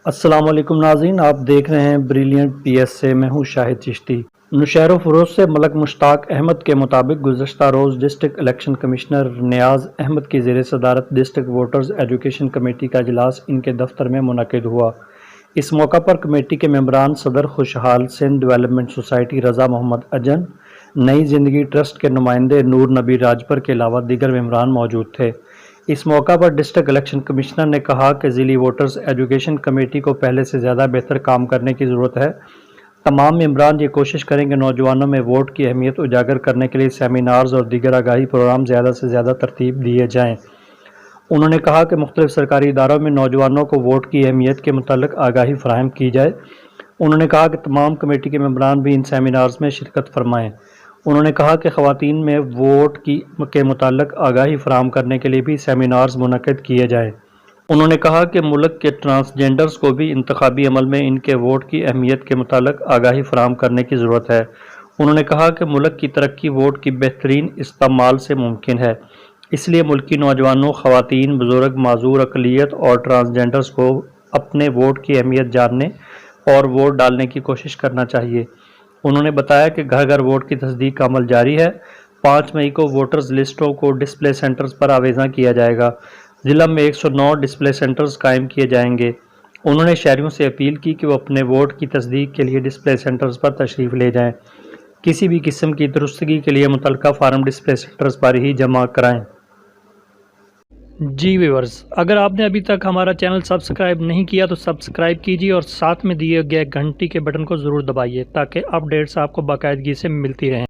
السلام علیکم ناظرین، آپ دیکھ رہے ہیں بریلینٹ پی ایس سے۔ میں ہوں شاہد چشتی۔ نشیر و فروز سے ملک مشتاق احمد کے مطابق گزشتہ روز ڈسٹرکٹ الیکشن کمشنر نیاز احمد کی زیر صدارت ڈسٹرکٹ ووٹرز ایجوکیشن کمیٹی کا اجلاس ان کے دفتر میں منعقد ہوا۔ اس موقع پر کمیٹی کے ممبران صدر خوشحال سندھ ڈیولپمنٹ سوسائٹی رضا محمد اجن، نئی زندگی ٹرسٹ کے نمائندے نور نبی راجپر کے علاوہ دیگر ممبران موجود تھے۔ اس موقع پر ڈسٹرکٹ الیکشن کمشنر نے کہا کہ ضلعی ووٹرز ایجوکیشن کمیٹی کو پہلے سے زیادہ بہتر کام کرنے کی ضرورت ہے۔ تمام ممبران یہ کوشش کریں کہ نوجوانوں میں ووٹ کی اہمیت اجاگر کرنے کے لیے سیمینارز اور دیگر آگاہی پروگرام زیادہ سے زیادہ ترتیب دیے جائیں۔ انہوں نے کہا کہ مختلف سرکاری اداروں میں نوجوانوں کو ووٹ کی اہمیت کے متعلق آگاہی فراہم کی جائے۔ انہوں نے کہا کہ تمام کمیٹی کے ممبران بھی ان سیمینارز میں شرکت فرمائیں۔ انہوں نے کہا کہ خواتین میں ووٹ کے متعلق آگاہی فراہم کرنے کے لیے بھی سیمینارز منعقد کیے جائیں۔ انہوں نے کہا کہ ملک کے ٹرانسجینڈرز کو بھی انتخابی عمل میں ان کے ووٹ کی اہمیت کے متعلق آگاہی فراہم کرنے کی ضرورت ہے۔ انہوں نے کہا کہ ملک کی ترقی ووٹ کی بہترین استعمال سے ممکن ہے، اس لیے ملکی نوجوانوں، خواتین، بزرگ، معذور اقلیت اور ٹرانسجینڈرز کو اپنے ووٹ کی اہمیت جاننے اور ووٹ ڈالنے کی کوشش کرنا چاہیے۔ انہوں نے بتایا کہ گھر گھر ووٹ کی تصدیق کا عمل جاری ہے۔ 5 مئی کو ووٹرز لسٹوں کو ڈسپلے سینٹرز پر آویزاں کیا جائے گا۔ ضلع میں 109 ڈسپلے سینٹرز قائم کیے جائیں گے۔ انہوں نے شہریوں سے اپیل کی کہ وہ اپنے ووٹ کی تصدیق کے لیے ڈسپلے سینٹرز پر تشریف لے جائیں۔ کسی بھی قسم کی درستگی کے لیے متعلقہ فارم ڈسپلے سینٹرز پر ہی جمع کرائیں۔ جی ویورز، اگر آپ نے ابھی تک ہمارا چینل سبسکرائب نہیں کیا تو سبسکرائب کیجیے اور ساتھ میں دیے گئے گھنٹی کے بٹن کو ضرور دبائیے تاکہ اپ ڈیٹس آپ کو باقاعدگی سے ملتی رہیں۔